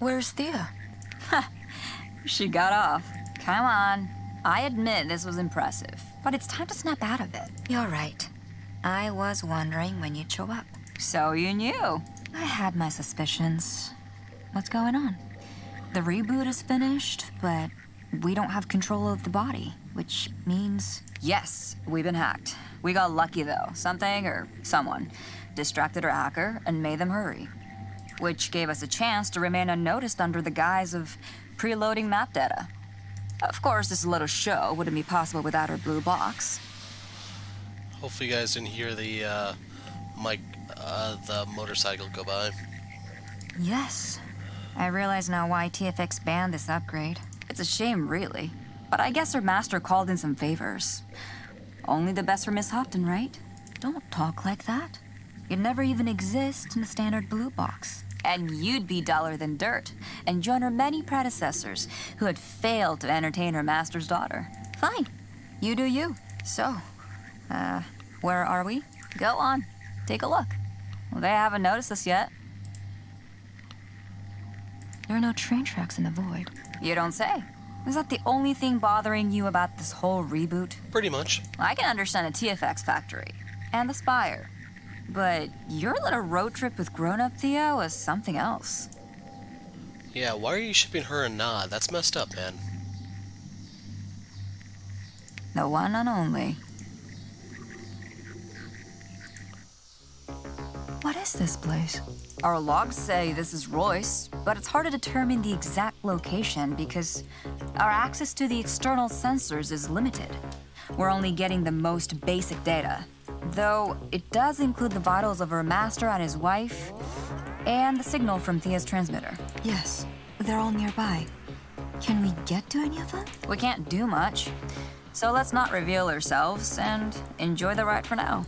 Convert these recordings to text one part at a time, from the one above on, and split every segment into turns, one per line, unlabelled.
Where's Thea?
She got off. Come on. I admit this was impressive, but it's time to snap out of it.
You're right. I was wondering when you'd show up.
So you knew.
I had my suspicions. What's going on? The reboot is finished, but we don't have control of the body, which means...
Yes, we've been hacked. We got lucky though. Something or someone distracted our hacker and made them hurry, which gave us a chance to remain unnoticed under the guise of preloading map data. Of course, this little show wouldn't be possible without our blue box.
Hopefully you guys didn't hear the the motorcycle go by.
Yes. I realize now why TFX banned this upgrade.
It's a shame, really. But I guess our master called in some favors. Only the best for Miss Hopton, right?
Don't talk like that. You'd never even exist in the standard blue box.
And you'd be duller than dirt, and join her many predecessors who had failed to entertain her master's daughter.
Fine. You do you.
So,
Where are we?
go on. Take a look. Well, they haven't noticed us yet.
There are no train tracks in the void.
You don't say. Is that the only thing bothering you about this whole reboot?
Pretty much.
I can understand a TFX factory and the Spire, but your little road trip with grown-up Thea was something else.
Yeah, why are you shipping her a nod? That's messed up, man.
The one and only.
What is this place?
Our logs say this is Royce, but it's hard to determine the exact location because our access to the external sensors is limited. We're only getting the most basic data, though it does include the vitals of our master and his wife, and the signal from Thea's transmitter.
Yes, they're all nearby. Can we get to any of them?
We can't do much, so let's not reveal ourselves and enjoy the ride for now.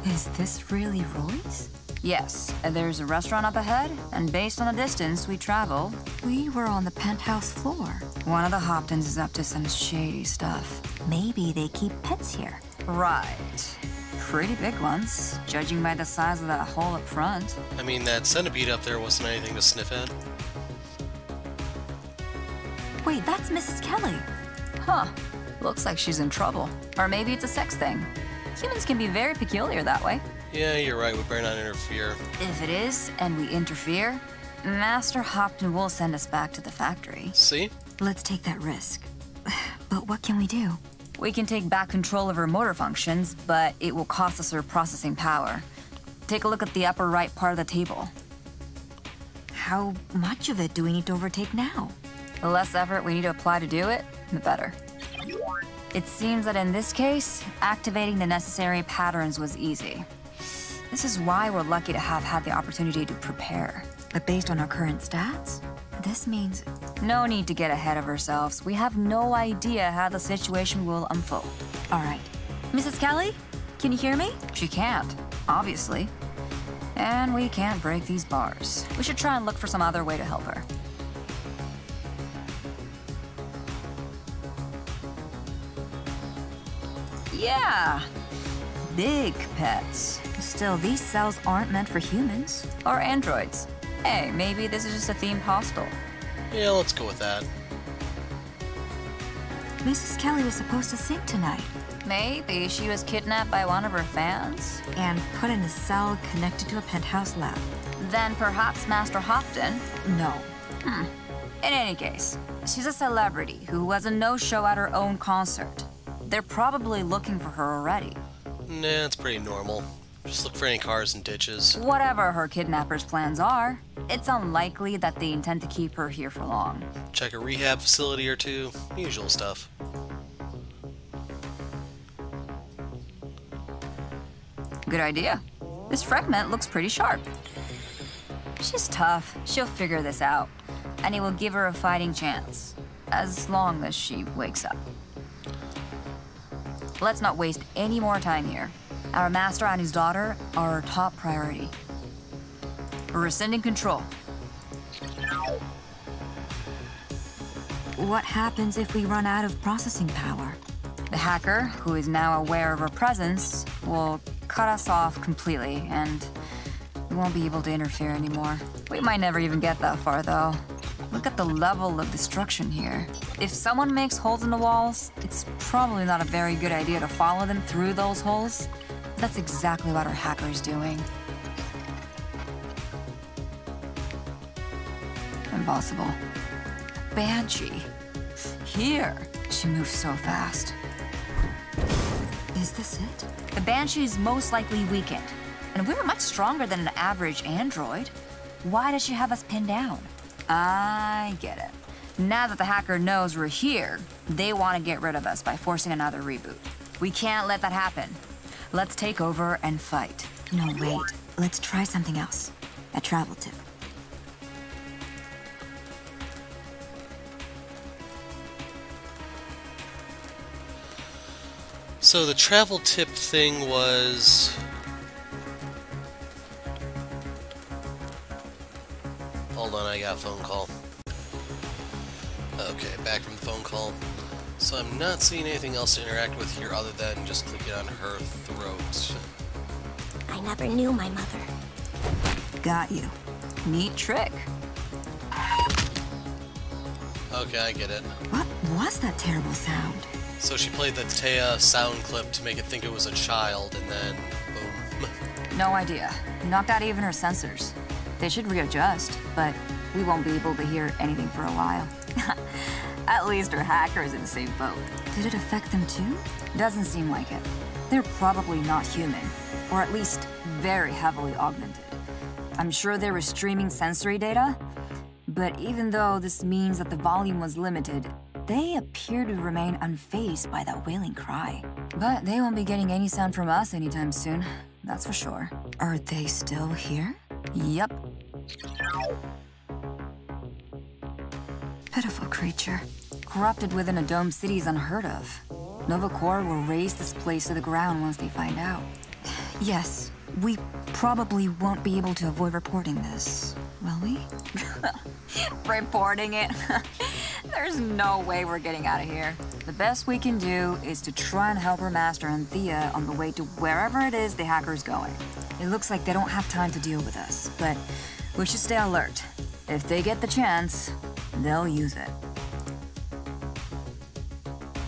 Is this really Roy's?
Yes, and there's a restaurant up ahead, and based on the distance we travel...
We were on the penthouse floor.
One of the Hoptons is up to some shady stuff.
Maybe they keep pets here.
Right. Pretty big ones, judging by the size of that hole up front.
I mean, that centipede up there wasn't anything to sniff at.
Wait, that's Mrs. Kelly.
Huh. Looks like she's in trouble. Or maybe it's a sex thing. Humans can be very peculiar that way.
Yeah, you're right. We better not interfere.
If it is, and we interfere, Master Hopton will send us back to the factory.
See?
Let's take that risk. But what can we do?
We can take back control of her motor functions, but it will cost us her processing power. Take a look at the upper right part of the table.
How much of it do we need to overtake now?
The less effort we need to apply to do it, the better. It seems that in this case, activating the necessary patterns was easy. This is why we're lucky to have had the opportunity to prepare.
But based on our current stats, this means...
No need to get ahead of ourselves. We have no idea how the situation will unfold.
All right. Mrs. Kelly, can you hear me?
She can't, obviously. And we can't break these bars. We should try and look for some other way to help her. Yeah, big pets.
Still, these cells aren't meant for humans.
Or androids. Hey, maybe this is just a themed hostel.
Yeah, let's go with that.
Mrs. Kelly was supposed to sing tonight.
Maybe she was kidnapped by one of her fans?
And put in a cell connected to a penthouse lab.
Then perhaps Master Hopton?
No.
In any case, she's a celebrity who was a no-show at her own concert. They're probably looking for her already.
Nah, it's pretty normal. Just look for any cars and ditches.
Whatever her kidnappers' plans are, it's unlikely that they intend to keep her here for long.
Check a rehab facility or two. Usual stuff.
Good idea. This fragment looks pretty sharp. She's tough. She'll figure this out. And it will give her a fighting chance. As long as she wakes up. Let's not waste any more time here. Our master and his daughter are our top priority. We're rescinding control.
what happens if we run out of processing power?
The hacker, who is now aware of our presence, will cut us off completely, and we won't be able to interfere anymore. We might never even get that far, though. Look at the level of destruction here. If someone makes holes in the walls, it's probably not a very good idea to follow them through those holes. That's exactly what our hacker is doing. Impossible. Banshee. Here. She moves so fast.
Is this it?
The Banshee is most likely weakened, and we were much stronger than an average android. Why does she have us pinned down? I get it. Now that the hacker knows we're here, they want to get rid of us by forcing another reboot. We can't let that happen. Let's take over and fight.
No, wait. Let's try something else. A travel tip.
So the travel tip thing was... Hold on, I got a phone call. Okay, back from the phone call. So I'm not seeing anything else to interact with here other than just clicking on her throat.
I never knew my mother.
Got you.
Neat trick.
Okay, I get it.
What was that terrible sound?
So she played the Taya sound clip to make it think it was a child, and then boom.
No idea. Knocked out even her sensors. They should readjust, but we won't be able to hear anything for a while. At least our hacker is in the same boat.
Did it affect them too?
Doesn't seem like it. They're probably not human, or at least very heavily augmented. I'm sure they were streaming sensory data, but even though this means that the volume was limited, they appear to remain unfazed by that wailing cry. But they won't be getting any sound from us anytime soon, that's for sure.
Are they still here?
Yep.
Pitiful creature.
Corrupted within a domed city is unheard of. Nova Corps will raise this place to the ground once they find out.
Yes, we probably won't be able to avoid reporting this, will we?
Reporting it? There's no way we're getting out of here. The best we can do is to try and help our master and Thea on the way to wherever it is the hacker's going. It looks like they don't have time to deal with us, but we should stay alert. If they get the chance, they'll use it.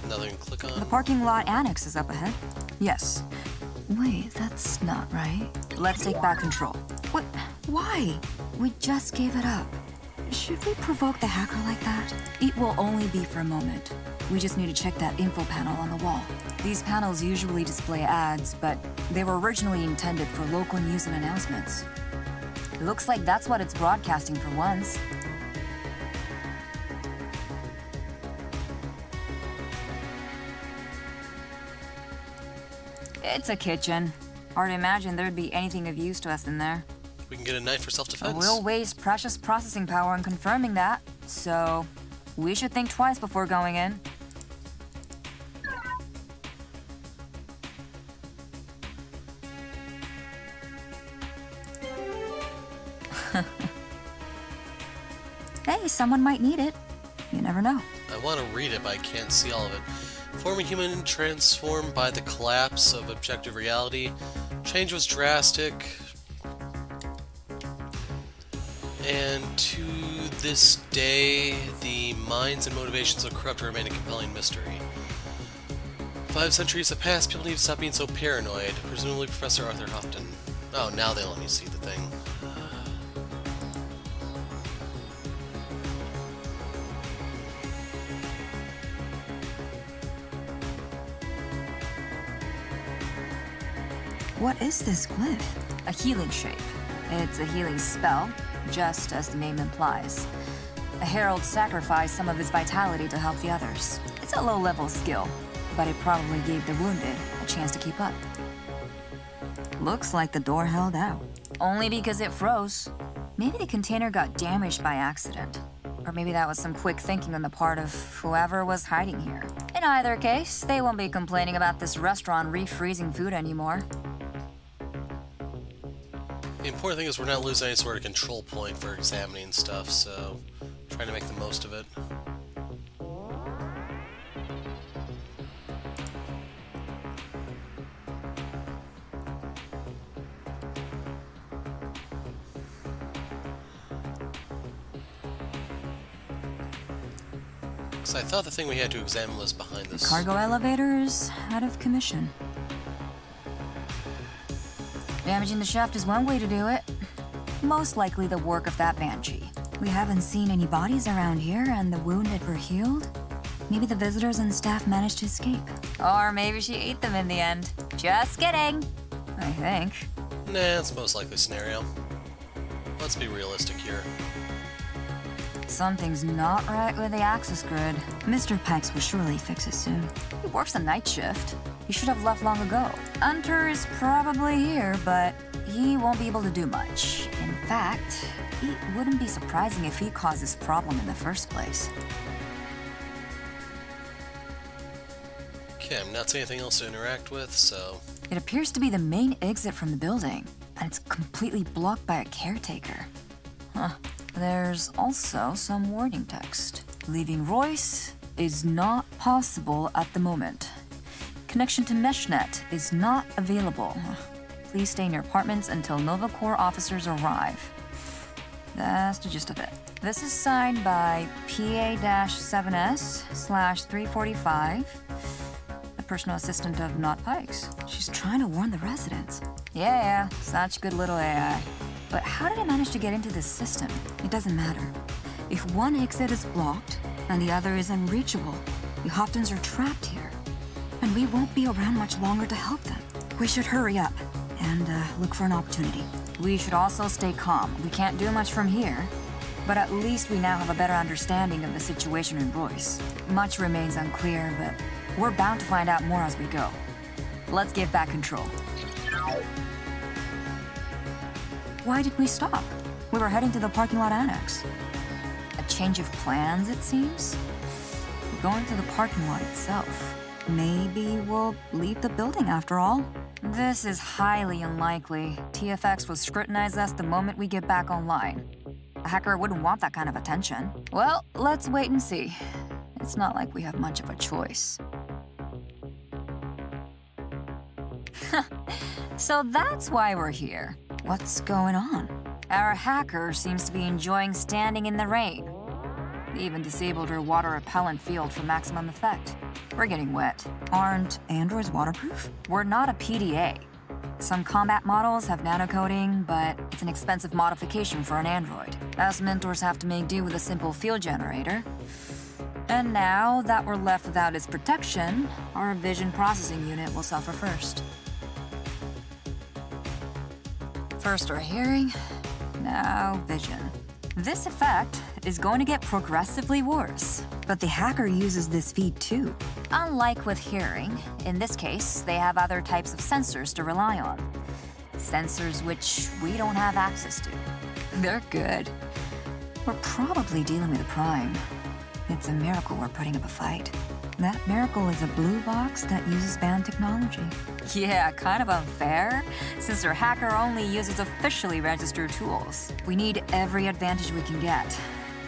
Nothing to click
The
on.
parking lot annex is up ahead. Yes.
Wait, that's not right.
Let's take back control.
What? Why? We just gave it up. Should we provoke the hacker like that?
It will only be for a moment. We just need to check that info panel on the wall. These panels usually display ads, but they were originally intended for local news and announcements. Looks like that's what it's broadcasting for once. It's a kitchen. Hard to imagine there'd be anything of use to us in there.
We can get a knife for self-defense.
We'll waste precious processing power on confirming that, so we should think twice before going in. Hey, someone might need it. You never know.
I want to read it, but I can't see all of it. Forming human transformed by the collapse of objective reality. Change was drastic. And to this day, the minds and motivations of corrupt remain a compelling mystery. 5 centuries have passed, people need to stop being so paranoid. Presumably Professor Arthur Houghton. Oh, now they let me see the thing.
What is this glyph?
A healing shape. It's a healing spell, just as the name implies. A herald sacrificed some of his vitality to help the others. It's a low-level skill, but it probably gave the wounded a chance to keep up. Looks like the door held out. Only because it froze. Maybe the container got damaged by accident. Or maybe that was some quick thinking on the part of whoever was hiding here. In either case, they won't be complaining about this restaurant refreezing food anymore.
The important thing is we're not losing any sort of control point for examining stuff, so trying to make the most of it. Because I thought the thing we had to examine was behind this.
Cargo elevator is out of commission. Damaging the shaft is one way to do it. Most likely the work of that banshee.
We haven't seen any bodies around here, and the wounded were healed. Maybe the visitors and staff managed to escape.
Or maybe she ate them in the end. Just kidding. I think.
Nah, that's the most likely scenario. Let's be realistic here.
Something's not right with the access grid.
Mr. Pikes will surely fix it soon.
He works the night shift. He should have left long ago. Hunter is probably here, but he won't be able to do much. In fact, it wouldn't be surprising if he caused this problem in the first place.
Okay, I'm not seeing anything else to interact with, so...
It appears to be the main exit from the building, and it's completely blocked by a caretaker. Huh. There's also some warning text. Leaving Royce is not possible at the moment. Connection to MeshNet is not available. Please stay in your apartments until Nova Corps officers arrive. That's the gist of it. This is signed by PA-7S/345, the personal assistant of Not Pikes.
She's trying to warn the residents.
Yeah, such good little AI. But how did it manage to get into this system?
It doesn't matter. If one exit is blocked and the other is unreachable, the Hoptons are trapped here. And we won't be around much longer to help them. We should hurry up and look for an opportunity.
We should also stay calm. We can't do much from here, but at least we now have a better understanding of the situation in Royce. Much remains unclear, but we're bound to find out more as we go. Let's give back control.
Why did we stop? We were heading to the parking lot annex.
A change of plans, it seems?
We're going to the parking lot itself. Maybe we'll leave the building after all.
This is highly unlikely. TFX will scrutinize us the moment we get back online. A hacker wouldn't want that kind of attention. Well, let's wait and see. It's not like we have much of a choice. So that's why we're here.
What's going on?
Our hacker seems to be enjoying standing in the rain. We even disabled her water repellent field for maximum effect. We're getting wet.
Aren't androids waterproof?
We're not a PDA. Some combat models have nanocoating, but it's an expensive modification for an android. Us Mentors have to make do with a simple field generator. And now that we're left without its protection, our vision processing unit will suffer first. First our hearing, now vision. This effect is going to get progressively worse.
But the hacker uses this feed too.
Unlike with hearing, in this case, they have other types of sensors to rely on. Sensors which we don't have access to. They're good.
We're probably dealing with a prime. It's a miracle we're putting up a fight. That miracle is a blue box that uses banned technology.
Yeah, kind of unfair, since our hacker only uses officially registered tools.
We need every advantage we can get,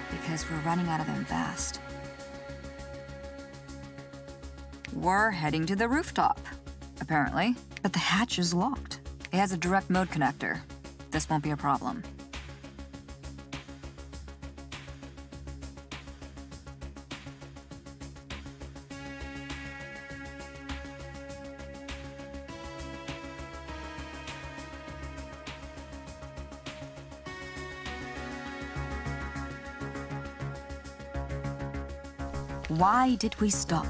because we're running out of them fast.
We're heading to the rooftop, apparently.
But the hatch is locked.
It has a direct mode connector. This won't be a problem.
Why did we stop?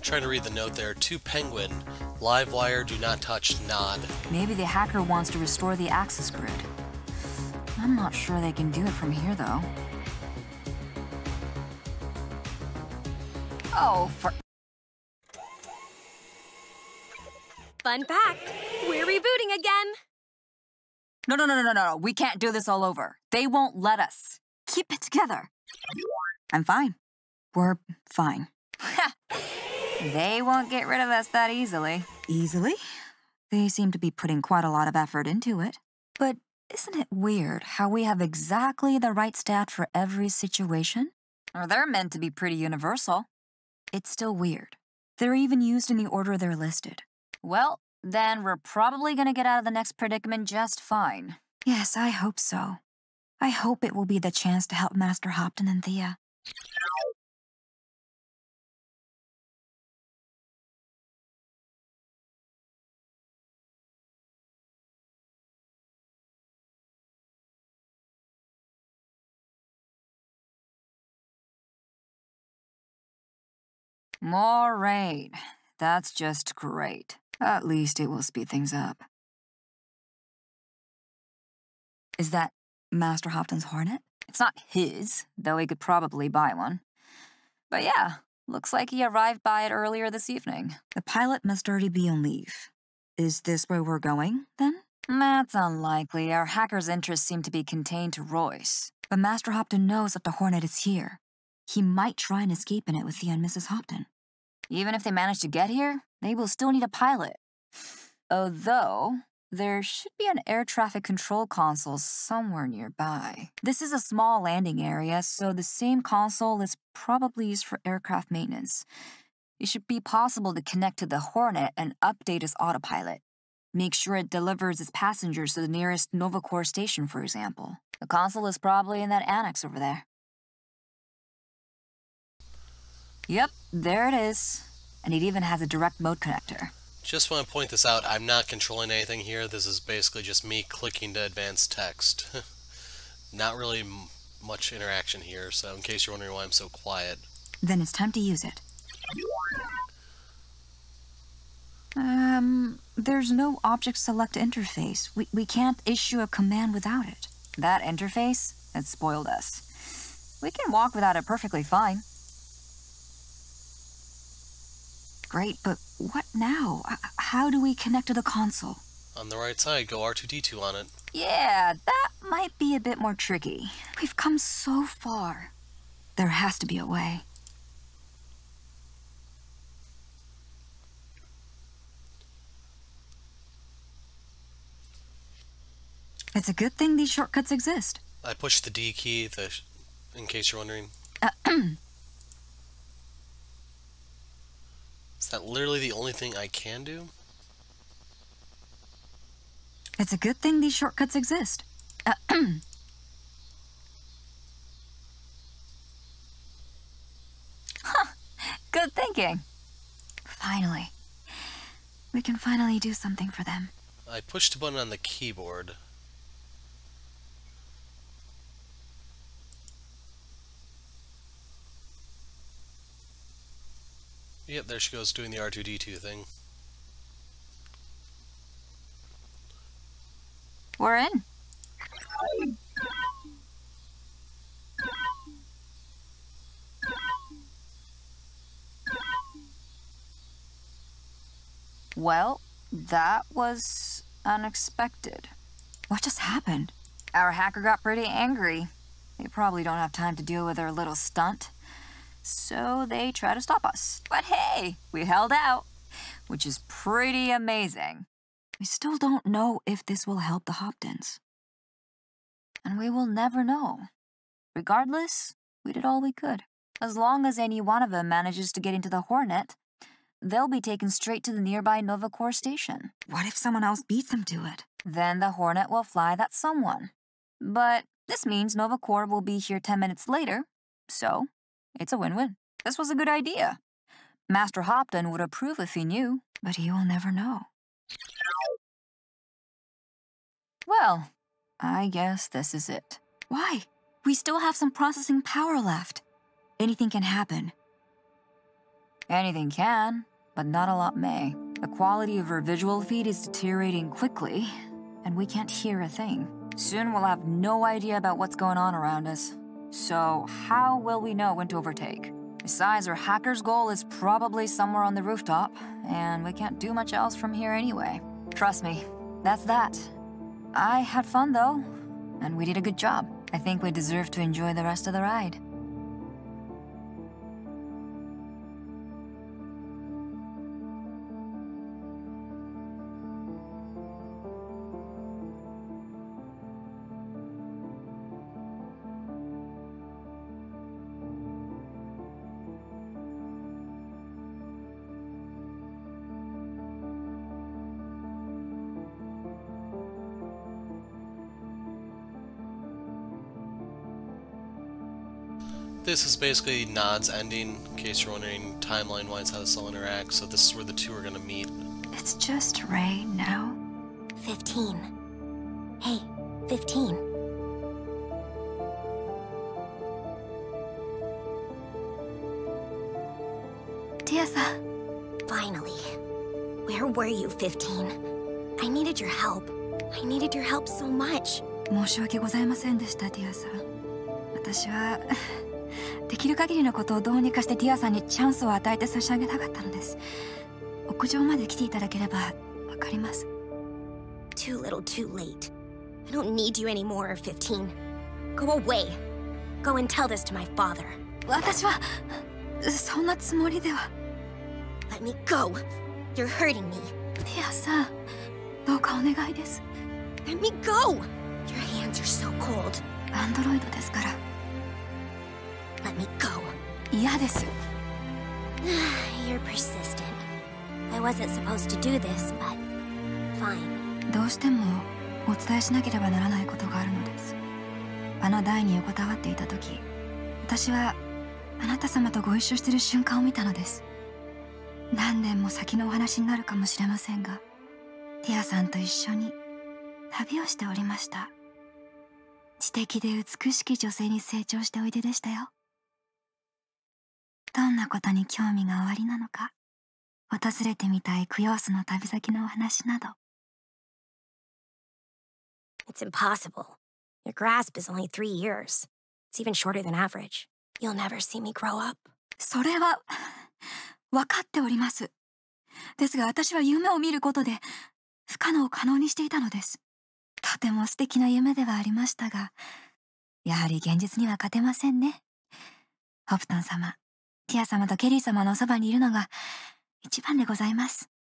Trying to read the note there. To Penguin. Live wire, do not touch, nod.
Maybe the hacker wants to restore the access grid. I'm not sure they can do it from here, though. Oh, for...
Fun fact, we're rebooting again.
No. We can't do this all over. They won't let us.
Keep it together. I'm fine. We're fine.
They won't get rid of us that easily.
Easily? They seem to be putting quite a lot of effort into it. But isn't it weird how we have exactly the right stat for every situation?
Or they're meant to be pretty universal.
It's still weird. They're even used in the order they're listed.
Well, then we're probably gonna get out of the next predicament just fine.
Yes, I hope so. I hope it will be the chance to help Master Hopton and Thea.
More rain. That's just great.
At least it will speed things up. Is that Master Hopton's Hornet?
It's not his, though he could probably buy one. But yeah, looks like he arrived by it earlier this evening.
The pilot must already be on leave. Is this where we're going, then?
That's unlikely. Our hacker's interests seem to be contained to Royce.
But Master Hopton knows that the Hornet is here. He might try and escape in it with Thea and Mrs. Hopton.
Even if they manage to get here, they will still need a pilot. Although, there should be an air traffic control console somewhere nearby. This is a small landing area, so the same console is probably used for aircraft maintenance. It should be possible to connect to the Hornet and update its autopilot. Make sure it delivers its passengers to the nearest Novacore station, for example. The console is probably in that annex over there. Yep, there it is. And it even has a direct mode connector.
Just want to point this out, I'm not controlling anything here. This is basically just me clicking to advance text. Not really much interaction here, so in case you're wondering why I'm so quiet.
Then it's time to use it. There's no object select interface. We can't issue a command without it.
That interface has spoiled us. We can walk without it perfectly fine.
Great, but what now? How do we connect to the console?
On the right side, go R2-D2 on it.
Yeah, that might be a bit more tricky.
We've come so far. There has to be a way. It's a good thing these shortcuts exist.
I pushed the D key, in case you're wondering. Is that literally the only thing I can do?
It's a good thing these shortcuts exist.
Huh, good thinking.
Finally. We can finally do something for them.
I pushed a button on the keyboard. Yep, there she goes doing the R2-D2 thing.
We're in. Well, that was unexpected.
What just happened?
Our hacker got pretty angry. They probably don't have time to deal with their little stunt. So they try to stop us. But hey, we held out, which is pretty amazing.
We still don't know if this will help the Hoptons.
And we will never know. Regardless, we did all we could. As long as any one of them manages to get into the Hornet, they'll be taken straight to the nearby Novacore station.
What if someone else beats them to it?
Then the Hornet will fly that someone. But this means Novacore will be here 10 minutes later, so it's a win-win. This was a good idea. Master Hopton would approve if he knew.
But he will never know.
Well, I guess this is it.
Why? We still have some processing power left. Anything can happen.
Anything can, but not a lot may. The quality of our visual feed is deteriorating quickly, and we can't hear a thing. Soon we'll have no idea about what's going on around us. So how will we know when to overtake? Besides, our hacker's goal is probably somewhere on the rooftop, and we can't do much else from here anyway. Trust me, that's that. I had fun though, and we did a good job. I think we deserve to enjoy the rest of the ride.
This is basically Nod's ending, in case you're wondering timeline-wise how this all interacts, so this is where the two are gonna meet.
It's just Ray now.
15. Hey, 15.
Tia-san.
Finally. Where were you, 15? I needed your help. I needed your help so much.
申し訳ございませんでした、ティアさん。私はできる限りのことをどうにかしてティアさんにチャンスを与えて差し上げたかったのです。屋上まで来ていただければわかります。
Too little, too late. I don't need you anymore, 15. Go away. Go and tell this to my father.
私はそんなつもりでは。
Let me go. You're hurting me.
ティアさん、どうかお願いです。
Let me go. Your hands are so cold.
アンドロイドですから。
Let me go.
嫌です。
You're persistent. I wasn't supposed to do this, but fine.
どうしてもお伝えしなければならないことがあるのです。あの台に横たわっていた時、私はあなた様とご一緒している瞬間を見たのです。何年も先のお話になるかもしれませんが、ティアさんと一緒に旅をしておりました。知的で美しき女性に成長しておいででしたよ。どんなことに興味がおありなのか、訪れてみたいクヨースの旅先のお話など。
It's impossible. Your grasp is only 3 years. It's even shorter than average. You'll never see me grow up.
それは分かっております。ですが私は夢を見ることで不可能を可能にしていたのです。とても素敵な夢ではありましたが、やはり現実には勝てませんね。ホプトン様、ティア様とケリー様のそばにいるのが一番でございます。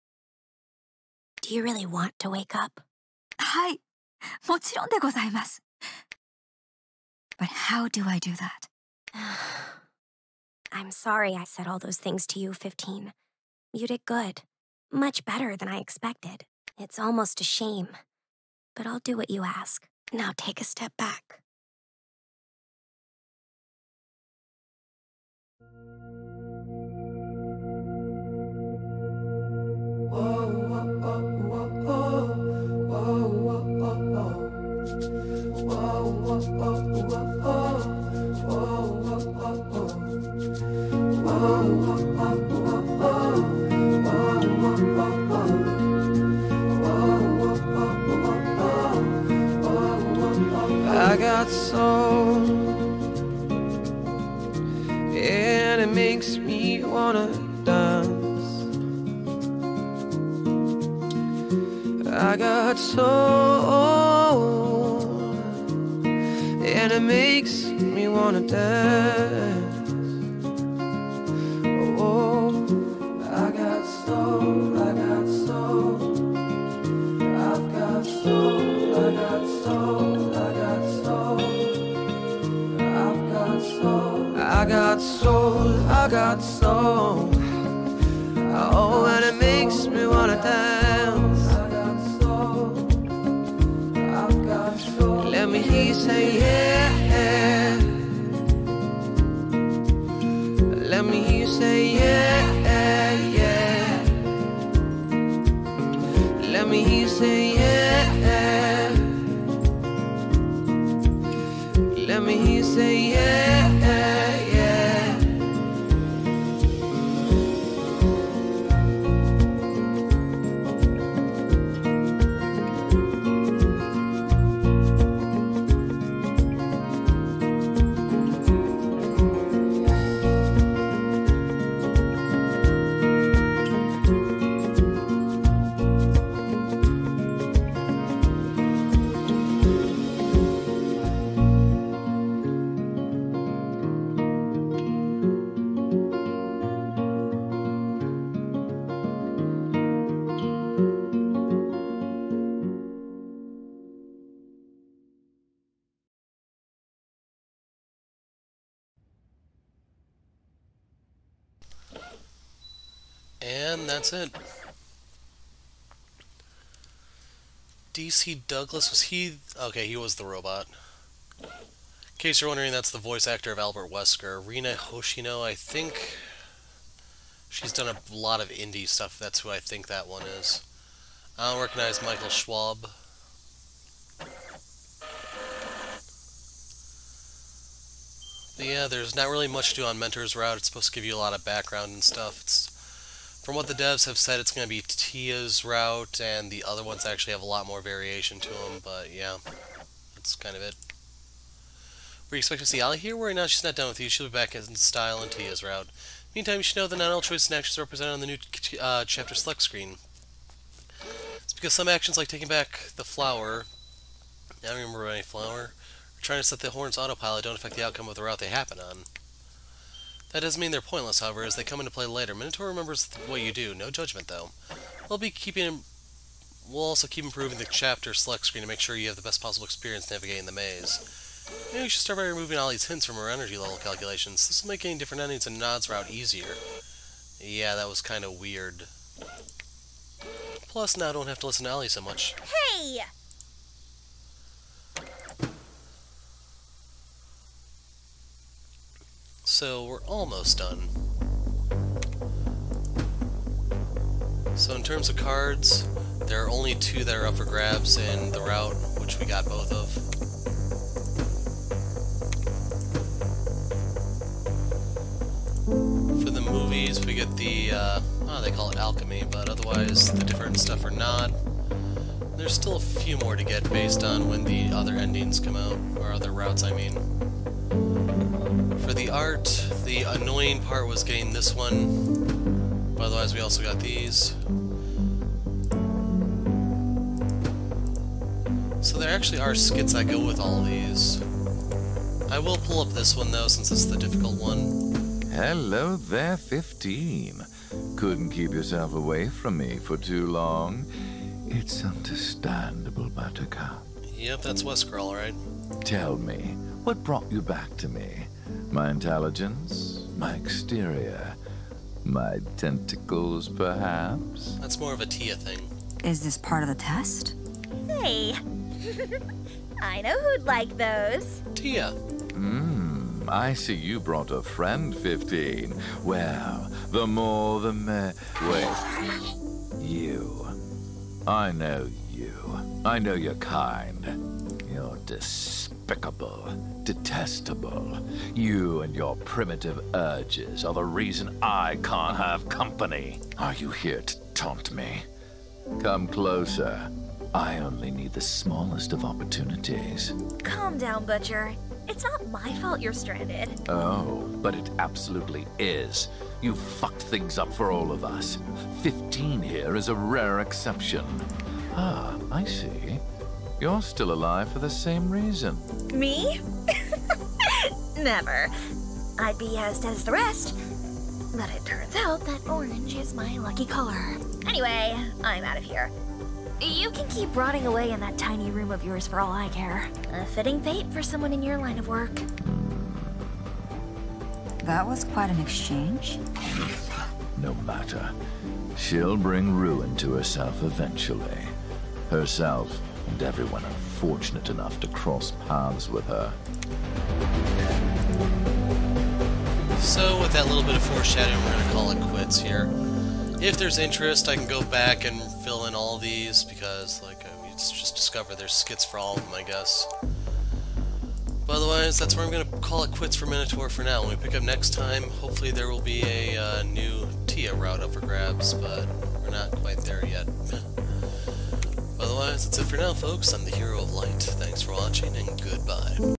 Do you really want to wake up?
はい、もちろんでございます。But how do I do that?
I'm sorry I said all those things to you, 15. You did good. Much better than I expected. It's almost a shame. But I'll do what you ask. Now take a step back.
I got soul, and it makes me wanna dance. I got soul, and it makes me wanna dance. Oh, I got soul, I got soul, I've got soul, I got soul, I got soul, I've got soul, I got soul, I got soul. Oh, and it makes me wanna dance. I got soul, I've got soul. Let me hear you say yeah. Let me hear you say yeah, yeah. Let me hear you say yeah. Let me hear you say yeah, yeah.
And that's it. DC Douglas, was he? Okay, he was the robot. In case you're wondering, that's the voice actor of Albert Wesker. Rina Hoshino, I think she's done a lot of indie stuff. That's who I think that one is. I don't recognize Michael Schwab. But yeah, there's not really much to do on Mentor's route. It's supposed to give you a lot of background and stuff. It's From what the devs have said, it's going to be Tia's route, and the other ones actually have a lot more variation to them, but yeah, that's kind of it. Were you expecting to see Ali here? Worry not, she's not done with you. She'll be back in style in Tia's route. Meantime, you should know that not all choices and actions are represented on the new chapter select screen. It's because some actions, like taking back the flower, I don't remember any flower, or trying to set the horns autopilot, don't affect the outcome of the route they happen on. That doesn't mean they're pointless, however, as they come into play later. Minotaur remembers what you do. No judgment, though. We'll also keep improving the chapter select screen to make sure you have the best possible experience navigating the maze. Maybe we should start by removing Ollie's hints from her energy level calculations. This will make getting different endings in Nod's route easier. Yeah, that was kind of weird. Plus, now I don't have to listen to Ollie so much.
Hey!
So, we're almost done. So in terms of cards, there are only 2 that are up for grabs in the route, which we got both of. For the movies, we get the, they call it alchemy, but otherwise the different stuff are not. There's still a few more to get based on when the other endings come out, or other routes, I mean. For the art, the annoying part was getting this one, but otherwise we also got these. So there actually are skits that go with all these. I will pull up this one though, since it's the difficult one.
Hello there, 15. Couldn't keep yourself away from me for too long. It's understandable, Buttercup.
Yep, that's Wesker, alright.
Tell me, what brought you back to me? My intelligence? My exterior? My tentacles, perhaps?
That's more of a Tia thing.
Is this part of the test?
Hey! I know who'd like those.
Tia.
I see you brought a friend, 15. Well, the more the Wait. You. I know you. I know your kind. You're despicable, detestable. You and your primitive urges are the reason I can't have company. Are you here to taunt me? Come closer. I only need the smallest of opportunities.
Calm down, Butcher. It's not my fault you're stranded.
Oh, but it absolutely is. You fucked things up for all of us. 15 here is a rare exception. Ah, I see. You're still alive for the same reason.
Me? Never. I'd be as dead as the rest. But it turns out that orange is my lucky color. Anyway, I'm out of here. You can keep rotting away in that tiny room of yours for all I care. A fitting fate for someone in your line of work.
That was quite an exchange.
No matter. She'll bring ruin to herself eventually. Herself and everyone unfortunate enough to cross paths with her.
So with that little bit of foreshadowing, we're going to call it quits here. If there's interest, I can go back and fill in all these, because, like, we just discovered there's skits for all of them, I guess. But otherwise, that's where I'm going to call it quits for Minotaur for now. When we pick up next time, hopefully there will be a new Tia route up for grabs, but we're not quite there yet. Otherwise, that's it for now, folks. I'm the Hero of Light. Thanks for watching, and goodbye.